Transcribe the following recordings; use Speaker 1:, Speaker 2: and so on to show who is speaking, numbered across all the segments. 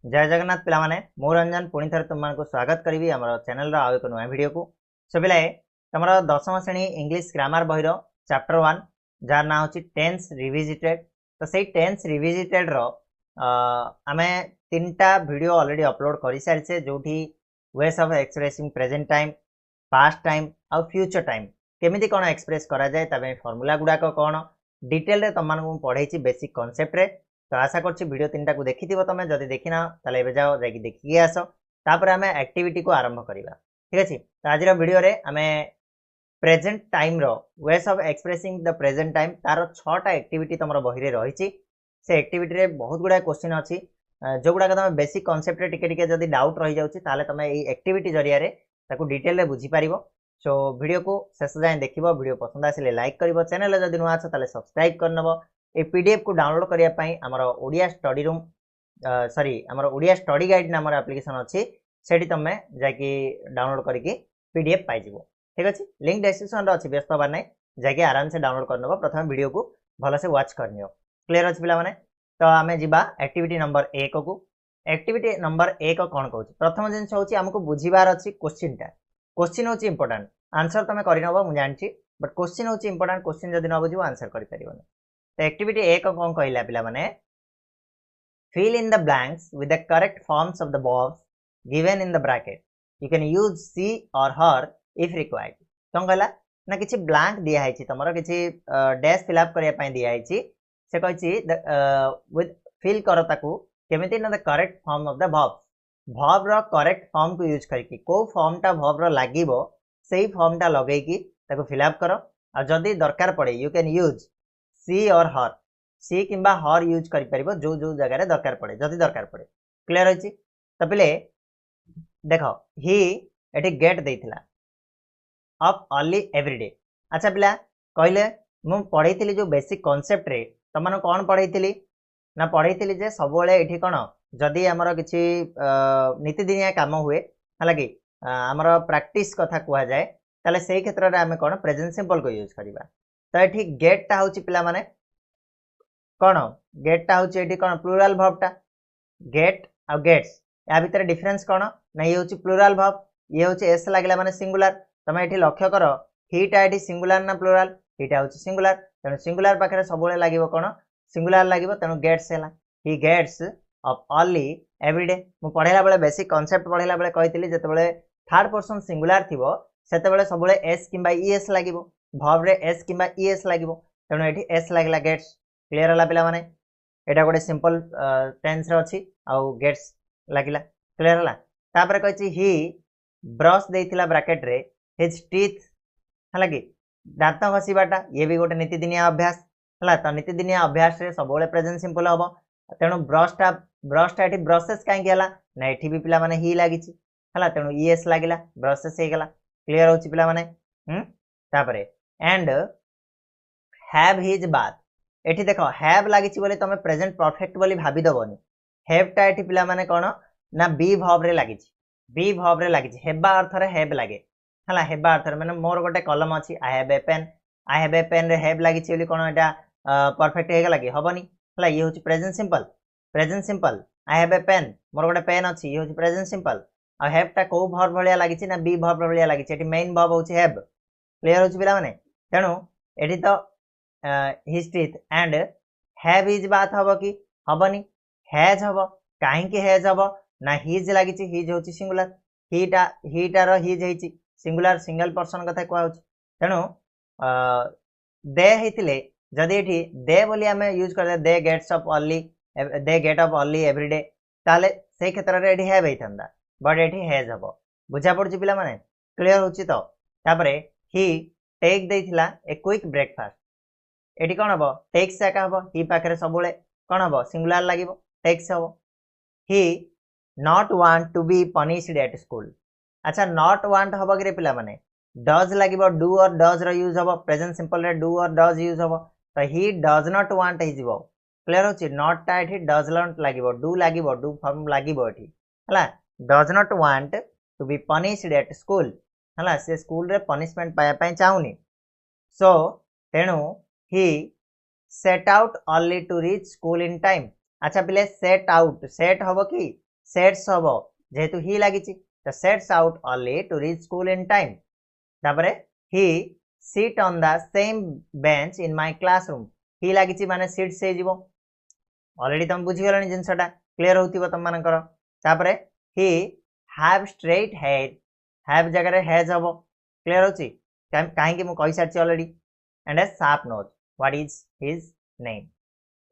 Speaker 1: जय जगन्नाथ पिला माने मो रंजन पुणी थे तुम स्वागत करी आम चैनल आउ एक नुआ भिड को सो पे तुम दशम श्रेणी इंग्लीश ग्रामर बहिर चैप्टर 1 जार ना हूँ टेन्स रिविजिटेड। तो सही टेन्स रिविजिटेड आम तीन टा वीडियो ऑलरेडी अपलोड कर सारी जो veg of expressing present time past time आउ फ्यूचर टाइम केमी कौन एक्सप्रेस करा जाए फॉर्मूला गुड़ाक कौन डिटेल तुमको पढ़ाई बेसिक कॉन्सेप्ट रे। तो आशा करछि वीडियो तीन टाक देखि तुम जदि देखी ना ताले एबे जाओ जाकि देखिए आस तापर आम एक्टिविटी को आरंभ करवा। ठीक अच्छे। तो आज वीडियो रे आम प्रेजेंट टाइम रो ways of expressing the present time तार 6टा एक्टिविटी तुम बही रही से एक्टिविटी रे बहुत गुड़ा क्वेश्चन अच्छी जो गुड़ाक तुम बेसिक कॉन्सेप्ट रे टिके टिके जदि डाउट रही जाउछि ताले तुम एई एक्टिविटी जरिया रे ताकू डिटेल रे बुझी पारिबो। सो वीडियो को शेष जाए देखिबो वीडियो पसंद आसिले लाइक करिवो चैनल जदि नुआ छ ताले सब्सक्राइब करनबो। ए पीडीएफ को डाउनलोड करिया पई हमर ओडिया स्टडी रूम सॉरी हमर ओडिया स्टडी गाइड नामर एप्लिकेशन अछि सेठी तमे जाकी डाउनलोड करके पीडीएफ पाइ जिवो। ठीक अछि लिंक डिस्क्रिप्शन रे अछि व्यस्त बा नै जाके आराम से डाउनलोड करनबो प्रथम वीडियो को भलो से वॉच करनियो। क्लियर अछि पिला माने। तो आमे जिबा एक्टिविटी नंबर 1 को। एक्टिविटी नंबर 1 कोन कहउछि प्रथम जिंस होछि हमको बुझिबार अछि क्वेश्चन होछि इंपोर्टेंट आंसर तमे करिनबो मु जानछि बट क्वेश्चन होछि इंपोर्टेंट क्वेश्चन जदि न बुझिबो आंसर करि परिबो। तो एक्टिविटी 1 कौन कहला पिला माने fill in the blanks with the correct forms of the verbs given in the bracket. You can use she or her if required. कौन कहला ना किछि ब्लैंक दिया है तमरो किछि डैश फिल अप करिया पई दिया है से कहछि विथ फिल करो ताकू केमिति ना the correct form of the verb रो करेक्ट फॉर्म को यूज करके को फॉर्म टा वर्ब रो लागिवो सेही फॉर्म टा लगेई की ताकू फिल अप करो आ जदी दरकार पड़े यू कैन यूज सी और हर सी किंबा हर यूज करि परिबो जो जो जगह रे दरकार पड़े जदी दरकार पड़े। क्लियर होछि। तो पहले देखो ही एठी गेट देइथिला अप अर्ली एवरीडे। अच्छा पिला कहले मु पढैथिली जो बेसिक कांसेप्ट रे तमन कोन पढैथिली ना पढैथिली जे सबोले एठी कोन जदी हमर किछि नीतिदिनिया काम हुए हालाकि हमर प्रैक्टिस कथा कुआ जाए ताले सेही क्षेत्र रे हमें कोन प्रेजेंट सिंपल को यूज करबा। तो एठी गेट टा होछि पिला माने कौन गेट टा होछि एठी कौन प्लुरल वर्ब टा गेट आ गेट्स या भीतर डिफरेंस कौन ना ये होछि प्लुरल वर्ब ये होछि एस लागला माने सिंगुलर। तमे एठी लक्ष्य करो ही टा एठी सिंगुलर ना प्लुरल ही टा होछि सिंगुलर तनो सिंगुलर पाखरे सबोले लागिवो कौन सिंगुलर लागिवो तनो गेट्स हैला he gets up early everyday. मु पढेला बेले बेसिक कांसेप्ट पढेला बेले कहितली जते बेले थर्ड पर्सन सिंगुलर थिवो सेते बेले सबोले एस किंबा ईएस लागिवो वर्ब रे एस किंबा ईएस लागिवो तनो एठी एस लागला गेट्स। क्लियर हला पिला माने एटा गोटे सिंपल टेंस रे अछि आउ गेट्स लागिला। क्लियर हला। तापर कहछि ही ब्रश देइथिला ब्रैकेट रे हिज टीथ हला कि दांत घसीबाटा ये भी गोटे नीतिदिनिया अभ्यास हला। तो नीतिदिनिया अभ्यास रे सबोले प्रेजेंट सिंपल हबो तेणु ब्रशटा एठी ब्रशेस काहे गेला ना एठी भी पिला माने ही लागिछि हला तेणु ईएस लागिला ब्रशेस हे गेला। क्लियर होछि पिला माने। तापरे एंड हैव हिज बाथ एठी देखो हैव लागिछि बोले तमे प्रेजेंट परफेक्ट बोली भाबी दबोनी हैव टा एठी पिला माने कोन ना बी वर्ब रे लागिछि हेबा अर्थ रे हैव लागे हला हेबा अर्थ रे माने मोर गोटे कलम अछि आई हैव ए पेन रे हैव लागिछि बोली कोन एटा परफेक्ट हे गेला कि हबनी हला ये होछि present simple I have a pen मोर गोटे पेन अछि ये होछि प्रेजेंट सिंपल आ हैव टा को वर्ब भलिया लागिछि ना बी वर्ब भलिया लागिछि एठी मेन वर्ब होछि हैव। क्लियर होछि पिला माने तेणु एठी तो his teeth and have his bath हबो कि हबनी हैज हबो काहे कि हैज हबो ना हिज लागिछि हिज होछि सिंगुलर ही टा रो हिज हेछि सिंगुलर सिंगल पर्सन कथा कोआ होछि तेणु दे हेतिले जदि एठी दे बोली हमें यूज करले they gets up early everyday ताले से क्षेत्र रे एठी हैव हेतंदा बट एठी हैज हबो बुझा पड़छि पिला माने। क्लियर होछि। तो तापरे ही टेक देइथिला ए क्विक ब्रेकफास्ट एठी कोन हबो टेक्स एका हबो ही पाखरे सबोले कोन हबो सिंगुलर लागिवो टेक्स हबो। He not want to be punished at school. अच्छा नॉट वांट हबो कि रे पिला माने डज लागिवो डू और डज रो यूज हबो प्रेजेंट सिंपल रे डू और डज यूज हबो तो ही डज नॉट वांट हिजबो। क्लियर होछि नॉट टा एठी डज नॉट लागिवो डू फॉर्म लागिवो एठी हला does not want to be punished at school हला से स्कूल रे पनिशमेंट पाया पई चाहुनी सो तेणु he set out early to reach school in time। अच्छा पिले सेट आउट सेट हबो कि सेट्स हबो जेहेतु ही लागी तो sets out early to reach school in time तापरे he sit on the same bench in my classroom ही लागी माने सीट से जीवो ऑलरेडी तुम बुझी गलनी जिनसटा क्लियर होतिबो तुम मानकर तापरे he have straight hair have जगह रे हैज हबो क्लियर होची काहे कि मु कहि सारची already and a sharp nose what is his name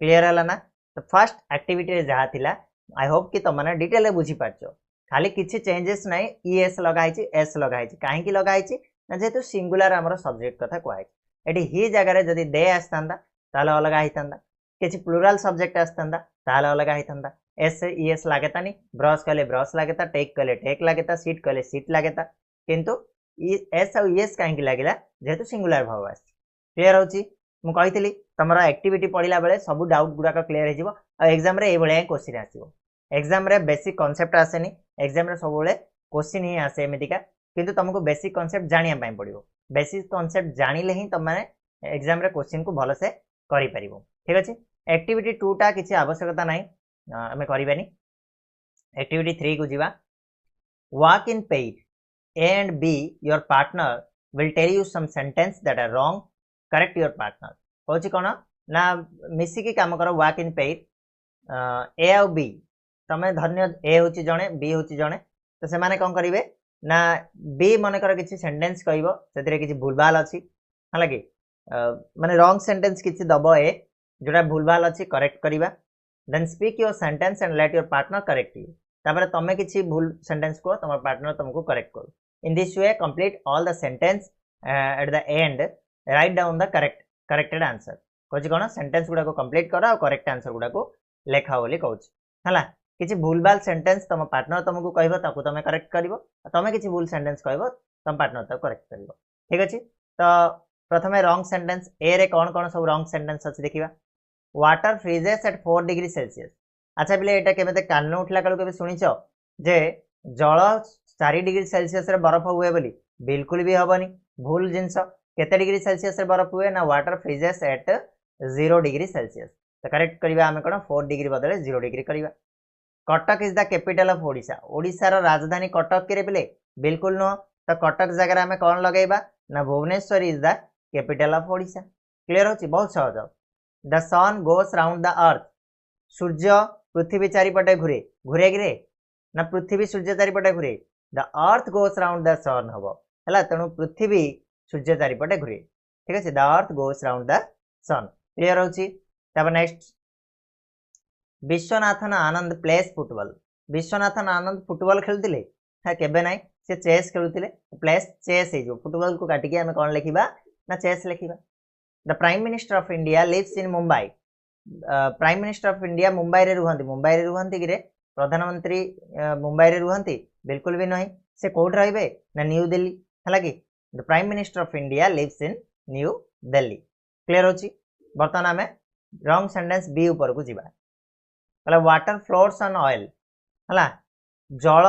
Speaker 1: clear हला ना तो फर्स्ट एक्टिविटी रे जहा थिला आई होप कि तुम माने डिटेल बुझी पाछो खाली किछि चेंजेस नाही ईएस लगाइछि एस लगाइछि काहे कि लगाइछि ना जेतु सिंगुलर हमर सब्जेक्ट कथा कहै एटी ही जगह रे जदी दे आस्तांदा ताले अलगा हितांदा किछि प्लुरल सब्जेक्ट आस्तांदा ताले अलगा हितांदा एस ईएस लागेता नी ब्रश कले ब्रश लागेता टेक कले टेक लागेता सीट कले सीट लागेता किंतु एस और ईएस काहे कि लागिला जेतु सिंगुलर भाव आछि क्लियर होची मु कहितली तमरा एक्टिविटी पढिला बेले सब डाउट गुडा का क्लियर हे जिवो आ एग्जाम रे ए बळे क्वेश्चन आसीबो एग्जाम रे बेसिक कांसेप्ट आसेनी एग्जाम रे सब बळे क्वेश्चन ही आसे एमितिका किंतु तुमको बेसिक कांसेप्ट जानिया पई पड़िबो बेसिक कांसेप्ट जानिले ही तुम माने एग्जाम रे क्वेश्चन को भलो से करि परिबो ठीक अछि एक्टिविटी 2 टा किछि आवश्यकता नाही हमें करिबानी एक्टिविटी 3 को जीवा walk in paid A and B your partner will tell you some sentence that are wrong correct your partner होछि कोन ना मिसी की काम करो walk in paid A और B तमे धन्य A होछि जणे B होछि जणे तो से माने कोन करिवे ना बी मन कर किसी सेंटेंस कहबो सेतरे किसी भूलभाल अछि हला कि माने रॉन्ग सेंटेंस किसी दबो ए जोटा भूलभाल अछि करेक्ट करिवा then speak your sentence and let your partner correct you तापर तमे किसी भूल सेंटेंस को तमर पार्टनर तुमको करेक्ट करू in this way complete all the sentence at the end write down the corrected answer कोछि कोन सेंटेंस गुडा को कंप्लीट करा और करेक्ट आंसर गुडा को लेखा बोली कहउछ हला किसी भूलभाल सेंटेंस तुम पार्टनर तुमको कहबो ताकू तमे करेक्ट करिवो तमे किसी भूल सेंटेंस कहबो तुम पार्टनर ताकू करेक्ट करिवो ठीक अछि तो प्रथमे रॉन्ग सेंटेंस ए रे कोन कोन सब रॉन्ग सेंटेंस अछि देखिबा water freezes at 4 degree Celsius अच्छा बिले एटा केमेते कान उठला कालू केबे सुनिछो जे जल 4 डिग्री सेल्सियस रे बरफ हुए बोली बिल्कुल भी हबनी भूल जिंस केते डिग्री सेल्सियस रे बरफ हुए ना water freezes at 0 degree Celsius तो करेक्ट करिवा हमें कोन 4 डिग्री बदले 0 डिग्री करिवा Cuttack is the capital of Odisha Odisha रो राजधानी कटक के बिले बिल्कुल नो तो कटक जगह हमें कौन लगेबा ना Bhubaneswar is the capital of Odisha clear होची बहुत सहज the sun goes round the earth सूर्य पृथ्वी चारिपटे घुरे घुरे गिरे ना पृथ्वी सूर्य चारिपटे घुरे the earth goes round the sun हबो हला तणु पृथ्वी सूर्य चारिपटे घुरे ठीक আছে the earth goes round the sun clear होची तब next Viswanathan Anand plays football Viswanathan Anand football खेलुतिले हा केबे नाइ से चेस खेलुतिले प्लेस चेस हे जो फुटबॉल को काटिके हमें कोन लिखिबा ना चेस लिखिबा the prime minister of India lives in Mumbai prime minister of India Mumbai रे रुहंती गिरे प्रधानमंत्री मुंबई रे रुहंती बिल्कुल भी नहीं से कोड रहबे ना न्यू दिल्ली हला कि the prime minister of India lives in New Delhi clear होची वर्तमान हमें रॉन्ग सेंटेंस बी ऊपर को जीवा मतलब वाटर फ्लोट्स ऑन ऑयल हला जल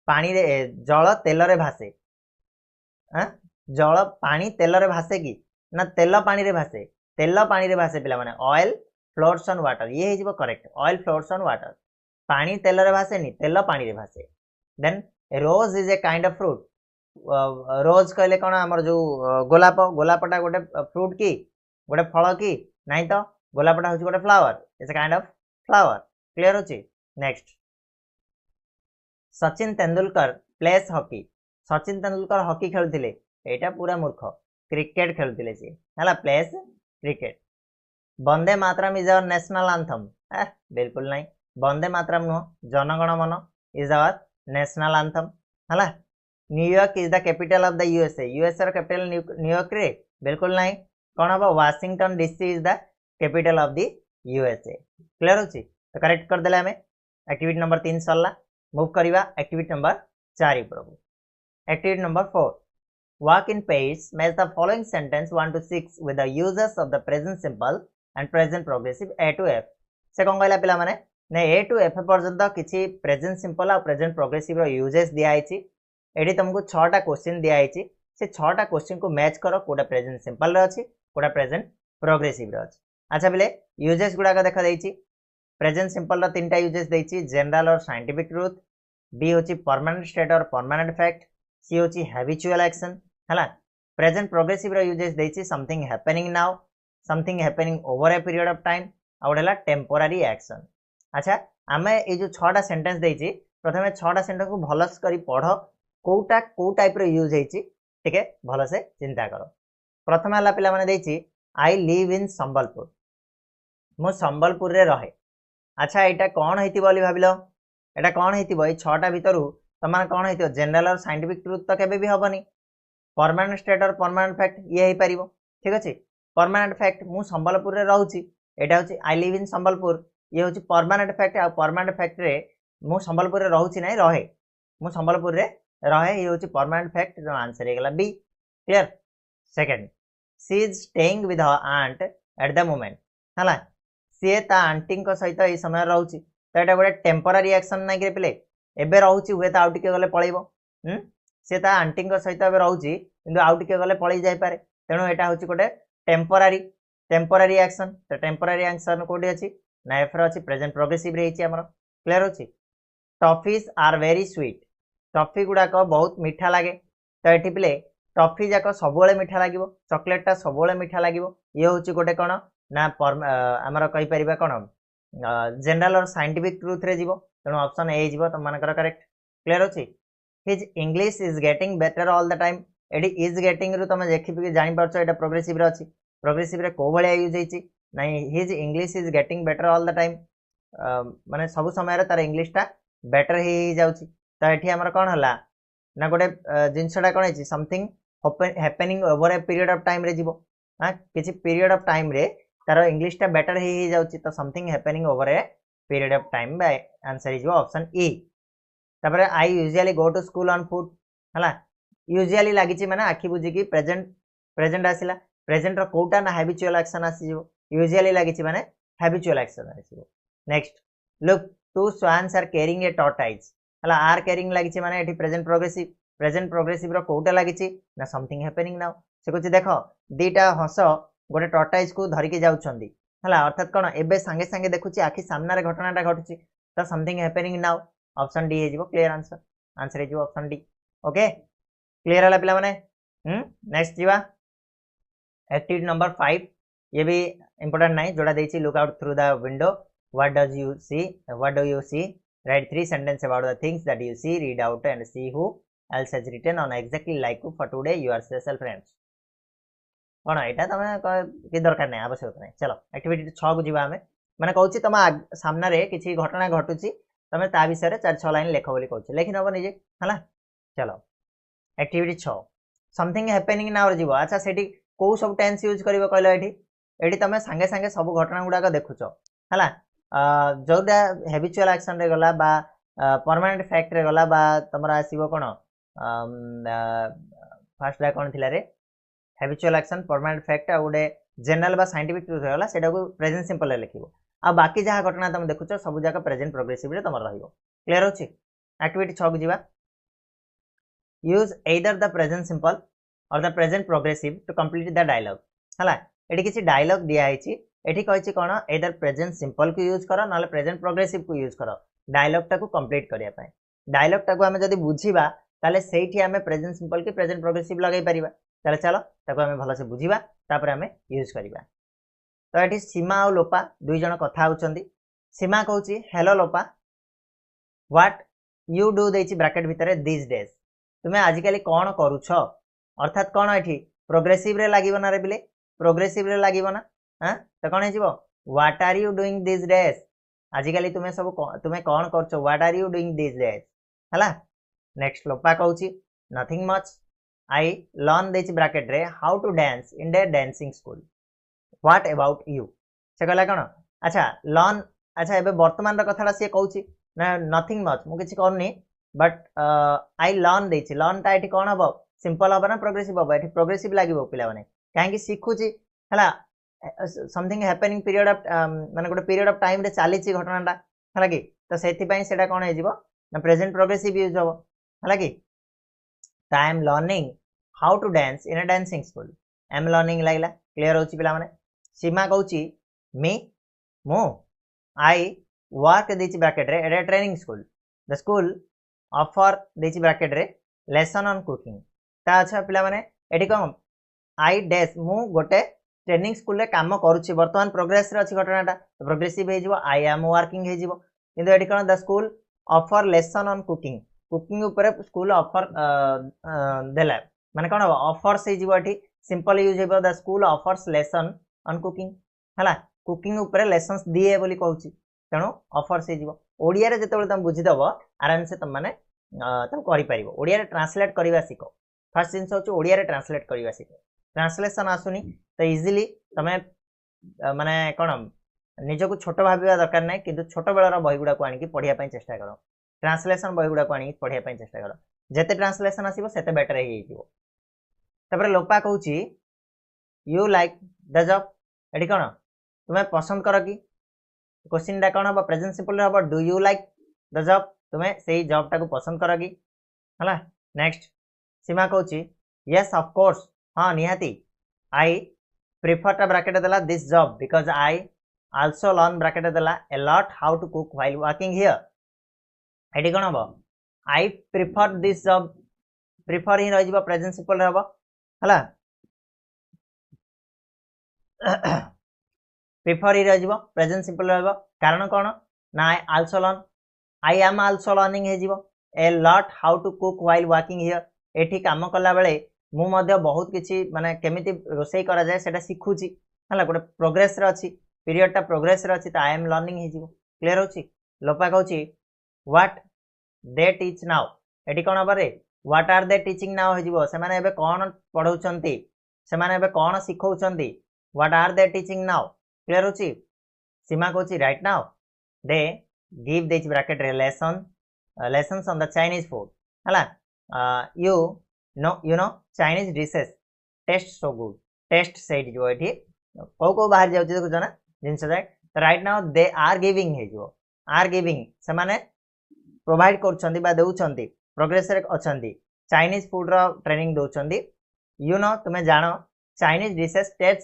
Speaker 1: पानी रे जल तेल रे भासे जल पानी तेल रे भासे की ना तेल पानी रे भासे पिला माने ऑयल फ्लोट्स ऑन वाटर ये हे जीवो correct oil floats on water पानी तेल रे भासे नी तेल पानी रे भासे then rose is a kind of fruit rose कहले कोन हमर जो गोलाप गोलापटा गोटे फ्रूट की गोटे फल की नहीं तो गोलापटा होची गोटे flower it's a kind of flower clear होची next Sachin Tendulkar plays hockey Sachin Tendulkar hockey खेलुतिले एटा पूरा मूर्ख क्रिकेट खेलुतिले से हला plays cricket Vande Mataram is our national anthem बिल्कुल नहीं Vande Mataram no Jana Gana Mana is our national anthem हला New York is the capital of the USA USA रो कैपिटल न्यूयॉर्क रे बिल्कुल नहीं कोन हबो Washington DC is the capital of the USA clear होची तो करेक्ट कर देले हमें एक्टिविटी नंबर 3 सरला मूव करिवा एक्टिविटी नंबर 4 ऊपर activity number 4 work in pairs match the following sentence 1 to 6 with the uses of the present simple and present progressive A to F से कोन कहला पिला माने ने ए टू एफ पर्यंत किछि प्रेजेंट सिंपल और प्रेजेंट प्रोग्रेसिव रो यूजेस दिया आइछि एडी तुमको 6 टा क्वेश्चन दिया आइछि से 6 टा क्वेश्चन को मैच करो कोडा प्रेजेंट सिंपल रो अछि कोडा प्रेजेंट प्रोग्रेसिव रो अछि अच्छा बिले यूजेस गुडा का देखा दैछि प्रेजेंट सिंपल रो तीनटा यूजेस देछि जनरल और साइंटिफिक ट्रुथ बी होछि permanent state or permanent fact C होछि हैबिचुअल एक्शन हला प्रेजेंट प्रोग्रेसिव रो यूजेस देछि something happening now something happening over a period of time आ हला टेम्पोरारी एक्शन अच्छा आमे ए जो 6टा सेंटेंस देछि प्रथमे 6टा सेंटेंस को भलस करी पढो कोटा को टाइप रो यूज हेछि ठीक है भलो से चिंता करो प्रथम हला पिला माने देछि आई लिव इन संबलपुर मो संबलपुर रे रहे अच्छा एटा कोन हेति बोली भाबिलो एटा कोन हेति बई 6टा भितरु तमान कोन हेति जनरल और साइंटिफिक ट्रुथ तो केबे भी होबनी permanent state or permanent fact ये हे परिबो ठीक अछि परमानेंट फैक्ट मु संबलपुर रे रहउची एटा होची आई लिव इन संबलपुर ये होची परमानेंट फैक्ट आ परमानेंट फैक्ट रे मु संबलपुर रे रहउची नै रहे मु संबलपुर रे रहे ये होची परमानेंट फैक्ट जो आंसर हे गेला B clear second C is staying with her aunt at the moment हला सी ता आंटी सहित ये समय रहउची तो एटा गोटे टेम्पोरारी एक्शन नै कि पिले एबे रहउची हुए ता आउट के गले पळेइबो सी ता आंटी सहित एबे रहउची किंतु आउट के गले पळेइ जाय पारे तेनो एटा होची गोटे टेम्पोरारी एक्शन तो टेम्पोरारी एक्शन कोडी अछि ना एफ रो अछि प्रेजेंट प्रोग्रेसिव रे हिची हमरो क्लियर होची toffees are very sweet toffee गुडा को बहुत मीठा लागे तो एठी पिले टॉफी जाक सबोले मीठा लागिवो चॉकलेट टा सबोले मीठा लागिवो ये होची गोटे कोन ना हमर कहि परिबा कोन जनरल और साइंटिफिक ट्रुथ रे जीवो तेनो ऑप्शन ए जीवो त मानकर करेक्ट क्लियर होची his English is getting better all the time Eddie is getting रु तमे देखि भी जानि परछो एटा प्रोग्रेसिव रे अछि प्रोग्रेसिव रे को भलिया यूज हेछि नाही his English is getting better all the time माने सब समय रे तार इंग्लिश टा बेटर ही जाउची तो एठी हमर कोन हला ना गोटे जिंसटा कोन हेछि something happening over a period of time रे जीवो हां किछि पीरियड ऑफ टाइम रे तार इंग्लिश टा बेटर ही जाउची तो something happening over a period of time बाय आंसर इज ऑप्शन ई तापर I usually go to school on foot हला यूजुअली लागिची माने आखि बुझी की प्रेजेंट आसिला प्रेजेंट रो कोटा ना हैबिचुअल एक्शन आसीजो यूजुअली लागिची माने हैबिचुअल एक्शन आसीजो next look two swans are carrying a tortoise हला आर कैरिंग लागिची माने एठी प्रेजेंट प्रोग्रेसिव रो कोटा लागिची ना समथिंग हैपनिंग नाउ से कुछ देखो दीटा हंस गोटे टॉर्टाइज को धरिके जाउछंदी हला अर्थात कोन एबे संगे संगे देखुची आखि सामना रे घटनाटा घटुची तो something happening now option D हे जीवो क्लियर आंसर हे जीवो ऑप्शन डी ओके क्लियर हला पिला माने नेक्स्ट जीवा एक्टिविटी नंबर 5 ये भी इंपोर्टेंट नहीं जोड़ा देछि look out through the window what do you see right 3 sentence about the things that you see read out and see who else has written on exactly like you for today your special friends कोन एटा तमे के दरकार नै आवश्यकता नै चलो activity 6 को जीवा हमें माने कहूची तमा सामना रे किछि घटना घटुची तमे ता विषय रे 4-6 लाइन लेखो बोली कहूची लेखि नबो निजे हला चलो एक्टिविटी 6 समथिंग हैपनिंग नाउ जीवो अच्छा सेठी को सब टेंस यूज करबो कहलो एठी तमे संगे संगे सब घटना गुडा को देखुचो हला जोडा हैबिचुअल एक्शन रे गला बा परमानेंट फैक्ट रे गला बा तमरा आसीबो कोन फर्स्ट ला कोन थिला रे हैबिचुअल एक्शन परमानेंट फैक्ट आ उडे जनरल बा साइंटिफिक ट्रुथ रहला सेटा को प्रेजेंट सिंपल रे लिखिबो आ बाकी जहा घटना तुम देखुचो सब जाका प्रेजेंट प्रोग्रेसिव रे तमर रहिबो क्लियर होची एक्टिविटी 6 को जीवा use either the present simple or the present progressive to complete the dialogue हला एठी किछि डायलॉग दिया हैछि एठी कहिछि कोन एदर प्रेजेंट सिंपल को यूज करो नाले प्रेजेंट प्रोग्रेसिव को यूज करो डायलॉग टा को कंप्लीट करिया पाए डायलॉग टा को हमें जदी बुझीबा ताले सेठी हमें प्रेजेंट सिंपल की प्रेजेंट प्रोग्रेसिव लगाई परिबा ताले चलो ताको हमें भलो से बुझीबा तापर हमें यूज करिबा तो एठी सीमा और लोपा दुई जण कथा होचंदी सीमा कहूची hello Lopa what you do देछि ब्रैकेट भितरे दिस डेज तुमे आजिकली कोन करूछो अर्थात कोन एठी प्रोग्रेसिव रे लागिबो ना रे बिले प्रोग्रेसिव रे लागिबो ना हां तो कोन हेजिबो what are you doing this days आजिकली तुमे सब तुमे कोन करछो what are you doing this days हला नेक्स्ट लोपा कहूची नथिंग मच आई लर्न देछि ब्रैकेट रे how to dance in the dancing school what about you से कहला कोन अच्छा लर्न अच्छा एबे वर्तमान र कथाडा से कहूची ना नथिंग मच मु किछि करनी बट आई लर्न देछि लर्न ता एठी कोन हबो सिंपल हबो ना प्रोग्रेसिव हबो एठी प्रोग्रेसिव लागिबो पिला माने काहे कि सिखुची हला समथिंग हैपनिंग पीरियड ऑफ माने गोटे पीरियड ऑफ टाइम रे चालीची घटनाटा हला कि तो सेति पई सेटा कोन हे जिवो ना प्रेजेंट प्रोग्रेसिव यूज हबो हला कि I am learning how to dance in a dancing school I am learning लागला क्लियर होची पिला माने सीमा कहूची मी मो आई वर्क देछि ब्रैकेट रे एटा training school the school offer देछि ब्रैकेट रे लेसन ऑन कुकिंग ता अच्छा पिला माने एठी कोन आई डैश मु गोटे ट्रेनिंग स्कूल रे काम करूछि वर्तमान प्रोग्रेस रे अछि घटनाटा प्रोग्रेसिव हे जिवो आई एम वर्किंग हे जिवो किंतु एठी कोन the school offer lesson on cooking cooking ऊपर स्कूल ऑफर देला माने कोन ऑफर्स हे जिवो एठी सिंपल यूज हेबो the school offers lesson on cooking हला कुकिंग ऊपर लेसन्स दिए बोली कहूछि तेणु ऑफर्स हे जिवो ओडिया रे जेतेबेले तुम बुझी दबो आराम से तुम माने तुम करि परिबो ओडिया रे ट्रांसलेट करबा सिको फर्स्ट जिंस होछि ओडिया रे ट्रांसलेट करबा सिको ट्रांसलेशन आसुनी तो इजीली तमे माने कोन निजको छोट भाबिबा दरकार नै किंतु छोट बेलर बहिगुडा को आनिकी पढिया पई चेष्टा करो ट्रांसलेशन बहिगुडा को आनिकी पढिया पई चेष्टा करो जेते ट्रांसलेशन आसीबो सेते बेटर हे जिवो तबरे लोपा कहूची यू लाइक द जॉब एडी कोन तुमे पसंद करो कि क्वेश्चन डा कोन हो प्रेजेंट सिंपल रे हो do you like the job तुमे सेही जॉब टा को पसंद करो कि हला नेक्स्ट सीमा कहूची यस ऑफ कोर्स हाँ निहाती आई प्रिफर टा ब्रैकेट देला this job because I also learn bracket देला a lot how to cook while working here एडी कोन हो I prefer this job prefer ही रह जिवो प्रेजेंट सिंपल रे हो हला प्रिफर ही रह जिवो प्रेजेंट सिंपल रे हो कारण कोन ना I also learn I am also learning हे जिवो a lot how to cook while working here एठी काम कला बेले मु मध्य बहुत किछि माने केमिति रोसई करा जाय सेटा सिखुची हला गोटे प्रोग्रेस रे अछि पीरियड टा प्रोग्रेस रे अछि त आई एम लर्निंग हे जिवो क्लियर होची लोपा कहूची व्हाट दे टीच नाउ एठी कोन बारे what are they teaching now हे जिवो से माने एबे कोन पढौचंती से माने एबे कोन सिखौचंती what are they teaching now clear होची सीमा कहूची right now they give this bracket रे lessons on the Chinese food हला you know Chinese dishes taste so good taste सेट जो एठी को बाहर जाउची देखो ना जिंस जाय right now they are giving हे जो आर गिविंग से माने प्रोवाइड करछंती बा देउछंती प्रोग्रेस रे अछंती चाइनीज फूड रो ट्रेनिंग दोछंती यू नो तुमे जानो Chinese dishes taste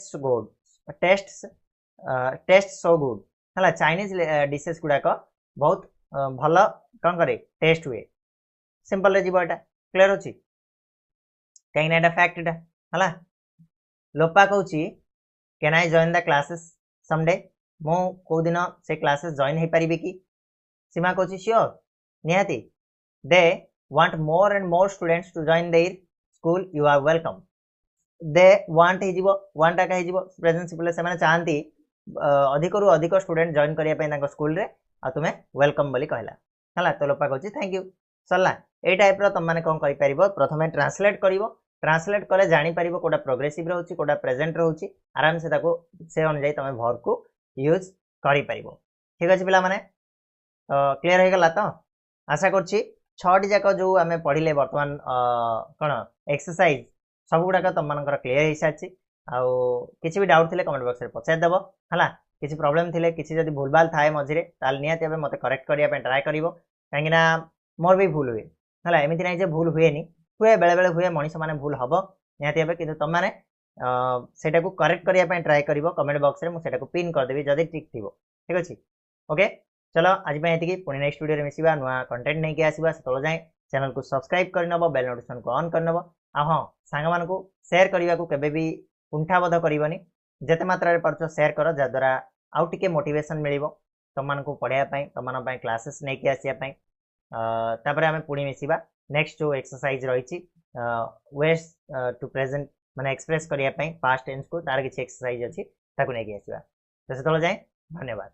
Speaker 1: so good हला चाइनीज डिशेस गुडा को बहुत भलो कौन करे टेस्ट हुए सिंपल रे जीवो एटा क्लियर होची कहीं ना फैक्ट एटा हला लोपा कहूची can I join the classes someday मो को दिन से क्लासेस जॉइन हे परिबे की सीमा कहूची श्योर निहाती they want more and more students to join their school you are welcome they want हे जीवो वांट का हे जीवो प्रेजेंट सिंपल से माने चाहंती अधिक रु अधिक स्टूडेंट जॉइन करिया पे तांको स्कूल रे आ तुमे वेलकम बोली कहला हला तो लोपा कहूची थैंक यू सरला ए टाइप रो तुम माने कोन करि परिबो प्रथमे ट्रांसलेट करिवो ट्रांसलेट कले जानि परिबो कोडा प्रोग्रेसिव रहउची कोडा प्रेजेंट रहउची आराम से ताको से अनुसार तुमे वर्ब को यूज करि परिबो ठीक अछि पिला माने क्लियर हे गला तो आशा करछि 6टी जाक जो हमें पढिले वर्तमान कोन एक्सरसाइज सब गुडा का तुम मानकर क्लियर हे साछि आ किछि भी डाउट थिले कमेंट बॉक्स रे पचाइ देबो हला किछि प्रॉब्लम थिले किछि जदी भूलभाल थाए मझिरे ताल नियाते बे मते करेक्ट करिया पे ट्राई करिवो कांगिना मोर भी भूल हुए हला एमिति नै जे भूल हुए नि हुए बेले बेले हुए मनीष माने भूल हबो नियाते बे किंतु तुम माने सेटा को करेक्ट करिया पे ट्राई करिवो कमेंट बॉक्स रे मु सेटा को पिन कर देबी जदी ठीक थिवो ठीक अछि ओके चलो आज पे एतिकी पुनी नेक्स्ट वीडियो रे मिसिबा नुवा कंटेंट नै के आसीबा से तolo जाय चैनल को सब्सक्राइब कर नबो बेल नोटिफिकेशन को ऑन कर नबो आ हां सांग मान को शेयर करिया को केबे भी कुंठाबोध करिवनी जेते मात्रा रे परचो शेयर करो जा द्वारा आउ टिके मोटिवेशन मिलिबो तमन को पढिया पई तमन पई क्लासेस नै के आसिया पई तापरे हमें पुनी मिसिबा नेक्स्ट जो एक्सरसाइज रहिछि वेस्ट टू प्रेजेंट माने एक्सप्रेस करिया पई पास्ट टेंस को तार किछि एक्सरसाइज अछि ताको नै के आसिबा तो से तolo जाय धन्यवाद।